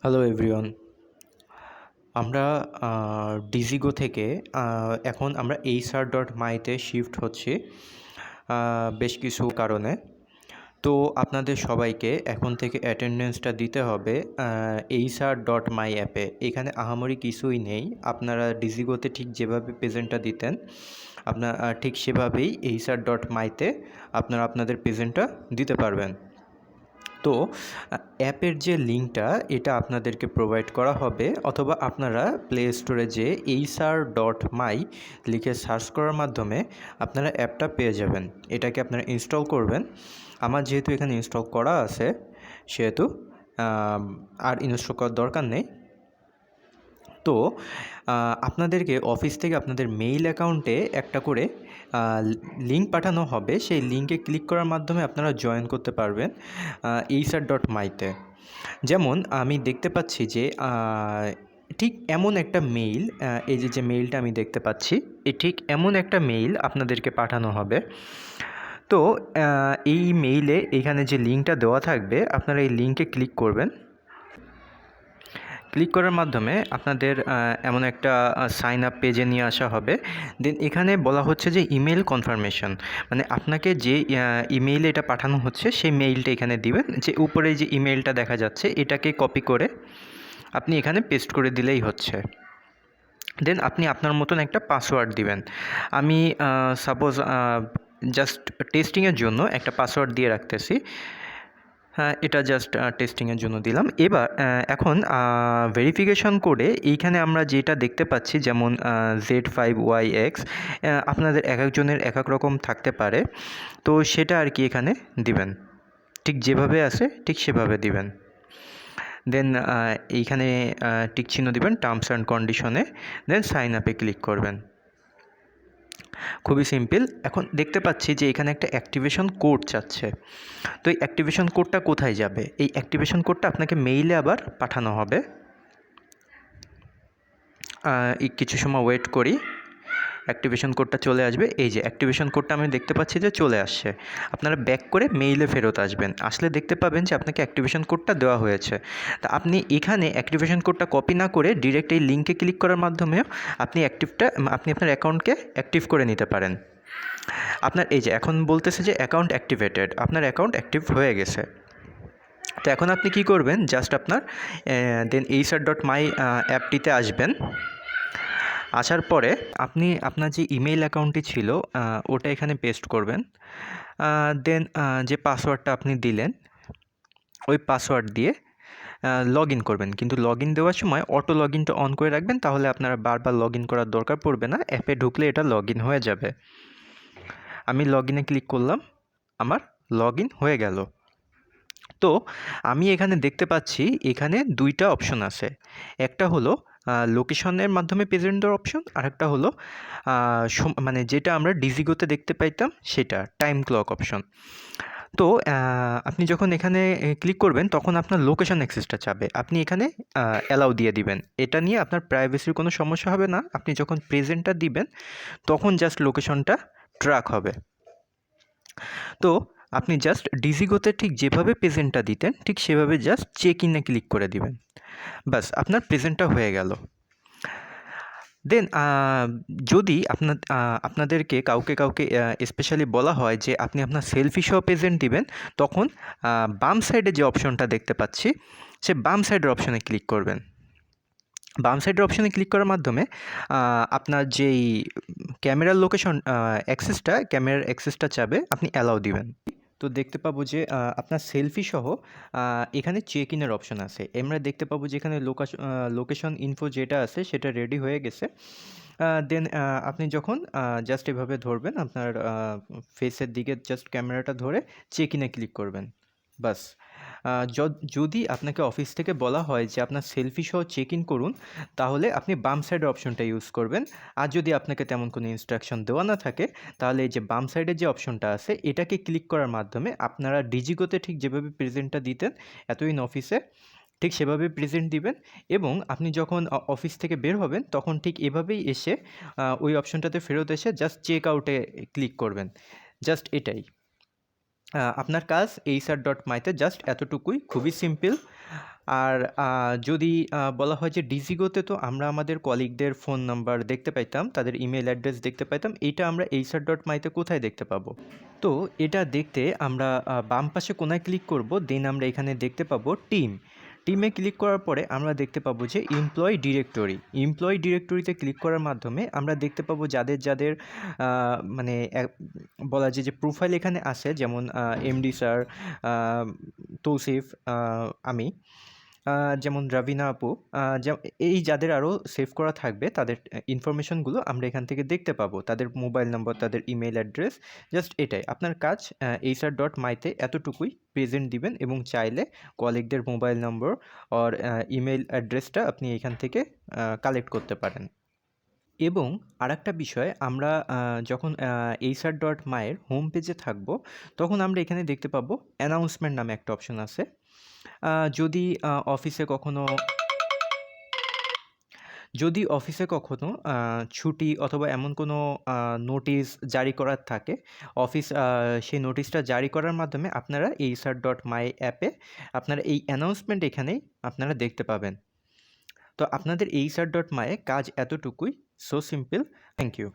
Hello everyone. আমরা ডিজিগো থেকে এখন আমরা HR.my-তে শিফট হচ্ছি বেশ কিছু কারণে। তো আপনাদের সবাইকে এখন থেকে অ্যাটেন্ডেন্সটা দিতে হবে HR.my অ্যাপে। এখানে আহামরি কিছুই নেই। আপনারা ডিজিগোতে ঠিক যেভাবে প্রেজেন্টটা দিতেন ঠিক সেভাবেই HR.my-তে আপনারা আপনাদের প্রেজেন্টটা দিতে পারবেন। তো অ্যাপের যে লিঙ্কটা এটা আপনাদেরকে প্রোভাইড করা হবে, অথবা আপনারা প্লে স্টোরে যেয়ে HR.my লিখে সার্চ করার মাধ্যমে আপনারা অ্যাপটা পেয়ে যাবেন। এটাকে আপনারা ইনস্টল করবেন। আমার যেহেতু এখানে ইনস্টল করা আছে সেহেতু আর ইনস্টল করার দরকার নেই। তো আপনাদেরকে অফিস থেকে আপনাদের মেইল অ্যাকাউন্টে একটা করে লিঙ্ক পাঠানো হবে। সেই লিঙ্কে ক্লিক করার মাধ্যমে আপনারা জয়েন করতে পারবেন HR.my-তে। যেমন আমি দেখতে পাচ্ছি যে ঠিক এমন একটা মেইল, এই যে মেইলটা আমি দেখতে পাচ্ছি, ঠিক এমন একটা মেইল আপনাদেরকে পাঠানো হবে। তো এই মেইলে এখানে যে লিঙ্কটা দেওয়া থাকবে আপনারা এই লিঙ্কে ক্লিক করবেন। ক্লিক করার মাধ্যমে আপনাদের এমন একটা সাইন আপ পেজে নিয়ে আসা হবে। দেন এখানে বলা হচ্ছে যে ইমেল কনফার্মেশন, মানে আপনাকে যে ইমেইলে এটা পাঠানো হচ্ছে সেই মেইলটা এখানে দিবেন। যে উপরে যে ইমেইলটা দেখা যাচ্ছে এটাকে কপি করে আপনি এখানে পেস্ট করে দিলেই হচ্ছে। দেন আপনি আপনার মতন একটা পাসওয়ার্ড দিবেন। আমি সাপোজ জাস্ট টেস্টিংয়ের জন্য একটা পাসওয়ার্ড দিয়ে রাখতেছি। হ্যাঁ, এটা জাস্ট টেস্টিংয়ের জন্য দিলাম। এবার এখন ভেরিফিকেশন কোডে এইখানে আমরা যেটা দেখতে পাচ্ছি, যেমন Z5YX, আপনাদের এক একজনের এক এক রকম থাকতে পারে। তো সেটা আর কি এখানে দিবেন, ঠিক যেভাবে আছে ঠিক সেভাবে দিবেন। দেন এইখানে টিক চিহ্ন দিবেন টার্মস অ্যান্ড কন্ডিশনে, দেন সাইন আপে ক্লিক করবেন। খুবই সিম্পল। এখন দেখতে পাচ্ছি যে এখানে একটা অ্যাক্টিভেশন কোড চাচ্ছে। তো এই অ্যাক্টিভেশন কোডটা কোথায় যাবে? এই অ্যাক্টিভেশন কোডটা আপনাকে মেইলে আবার পাঠানো হবে। কিছু সময় ওয়েট করি, অ্যাক্টিভেশন কোডটা চলে আসবে। এই যে অ্যাক্টিভেশন কোডটা আমি দেখতে পাচ্ছি যে চলে আসছে। আপনারা ব্যাক করে মেইলে ফেরত আসবেন, আসলে দেখতে পাবেন যে আপনাকে অ্যাক্টিভেশন কোডটা দেওয়া হয়েছে। তা আপনি এখানে অ্যাক্টিভেশন কোডটা কপি না করে ডিরেক্ট এই লিঙ্কে ক্লিক করার মাধ্যমেও আপনি আপনার অ্যাকাউন্টকে অ্যাক্টিভ করে নিতে পারেন। আপনার এই যে এখন বলতেছে যে অ্যাকাউন্ট অ্যাক্টিভেটেড, আপনার অ্যাকাউন্ট অ্যাক্টিভ হয়ে গেছে। তো এখন আপনি কি করবেন, জাস্ট আপনার দেন HR.my অ্যাপটিতে আসবেন। আসার পরে আপনি আপনার যে ইমেইল অ্যাকাউন্টটি ছিল ওটা এখানে পেস্ট করবেন। দেন যে পাসওয়ার্ডটা আপনি দিলেন ওই পাসওয়ার্ড দিয়ে লগ ইন করবেন। কিন্তু লগ ইন দেওয়ার সময় অটো লগ ইনটা অন করে রাখবেন, তাহলে আপনারা বারবার লগ ইন করার দরকার পড়বে না। অ্যাপে ঢুকলে এটা লগ ইন হয়ে যাবে। আমি লগ ইনে ক্লিক করলাম, আমার লগ ইন হয়ে গেল। তো আমি এখানে দেখতে পাচ্ছি এখানে দুইটা অপশন আছে। একটা হলো লোকেশনের মাধ্যমে প্রেজেন্ট দেওয়ার অপশন, আর একটা হলো মানে যেটা আমরা ডিজিগোতে দেখতে পাইতাম সেটা টাইম ক্লক অপশন। তো আপনি যখন এখানে ক্লিক করবেন তখন আপনার লোকেশন অ্যাক্সেসটা চাবে, আপনি এখানে অ্যালাউ দিয়ে দিবেন। এটা নিয়ে আপনার প্রাইভেসির কোনো সমস্যা হবে না। আপনি যখন প্রেজেন্টটা দিবেন তখন জাস্ট লোকেশনটা ট্র্যাক হবে। তো আপনি জাস্ট ডিজিগোতে ঠিক যেভাবে প্রেজেন্টটা দিতেন ঠিক সেভাবে জাস্ট চেক ইনে ক্লিক করে দিবেন, বাস আপনার প্রেজেন্টটা হয়ে গেল। দেন যদি আপনাদেরকে কাউকে স্পেশালি বলা হয় যে আপনি আপনার সেলফি সহ প্রেজেন্ট দিবেন, তখন বাম সাইডে যে অপশনটা দেখতে পাচ্ছি সে বাম সাইডের অপশনে ক্লিক করবেন। বাম সাইডের অপশনে ক্লিক করার মাধ্যমে আপনার যেই ক্যামেরার অ্যাক্সেসটা চাবে আপনি অ্যালাউ দিবেন। তো দেখতে পাবো যে আপনার সেলফি সহ এখানে চেক ইনের অপশন আছে। আমরা দেখতে পাবো যে এখানে লোকেশন ইনফো যেটা আছে সেটা রেডি হয়ে গেছে। দেন আপনি যখন জাস্ট এভাবে ধরবেন, আপনার ফেসের দিকে জাস্ট ক্যামেরাটা ধরে চেক ইনে ক্লিক করবেন, বাস। যদি আপনাকে অফিস থেকে বলা হয় যে আপনার সেলফি সহ চেক ইন করুন, তাহলে আপনি বাম সাইডের অপশনটা ইউজ করবেন। আর যদি আপনাকে তেমন কোনো ইনস্ট্রাকশন দেওয়া না থাকে, তাহলে এই যে বাম সাইডে যে অপশনটা আছে এটাকে ক্লিক করার মাধ্যমে আপনারা ডিজিগোতে ঠিক যেভাবে প্রেজেন্টটা দিতেন এতদিন অফিসে, ঠিক সেভাবে প্রেজেন্ট দিবেন। এবং আপনি যখন অফিস থেকে বের হবেন তখন ঠিক এভাবেই এসে ওই অপশনটাতে ফেরত এসে জাস্ট চেক আউটে ক্লিক করবেন, জাস্ট এটাই। আপনার কাজ HR.my-তে জাস্ট এতটুকুই, খুবই সিম্পল। আর যদি বলা হয় যে ডিজিগোতে, তো আমরা আমাদের কলিগদের ফোন নাম্বার দেখতে পাইতাম, তাদের ইমেল অ্যাড্রেস দেখতে পাইতাম। এইটা আমরা HR.my-তে কোথায় দেখতে পাবো? তো এটা দেখতে আমরা বাম পাশে কোনায় ক্লিক করব, দেন আমরা এখানে দেখতে পাবো টিম। টিমে ক্লিক করার পরে আমরা দেখতে পাবো যে এমপ্লয়ি ডিরেক্টরি। এমপ্লয়ি ডিরেক্টরিতে ক্লিক করার মাধ্যমে আমরা দেখতে পাবো যাদের যাদের মানে বলা যায় যে প্রোফাইল এখানে আছে, যেমন এমডি স্যার, তৌসিফ, আমি, যেমন রাবিনা আপু, এই যাদের আরও সেভ করা থাকবে তাদের ইনফরমেশনগুলো আমরা এখান থেকে দেখতে পাবো, তাদের মোবাইল নম্বর, তাদের ইমেল অ্যাড্রেস। জাস্ট এটাই আপনার কাজ। HR.my-তে এতটুকুই প্রেজেন্ট দিবেন এবং চাইলে কলিগদের মোবাইল নম্বর আর ইমেল অ্যাড্রেসটা আপনি এখান থেকে কালেক্ট করতে পারেন। এবং আরেকটা বিষয়, আমরা যখন HR.my-এর হোম পেজে থাকবো, তখন আমরা এখানে দেখতে পাবো অ্যানাউন্সমেন্ট নামে একটা অপশন আছে। যদি অফিসে কখনো ছুটি অথবা এমন কোনো নোটিশ জারি করার থাকে, অফিস সেই নোটিশটা জারি করার মাধ্যমে আপনারা এই HR.my অ্যাপে আপনারা এই অ্যানাউন্সমেন্ট এখানেই আপনারা দেখতে পাবেন। তো আপনাদের HR.my কাজ এতটুকুই। So simple. Thank you.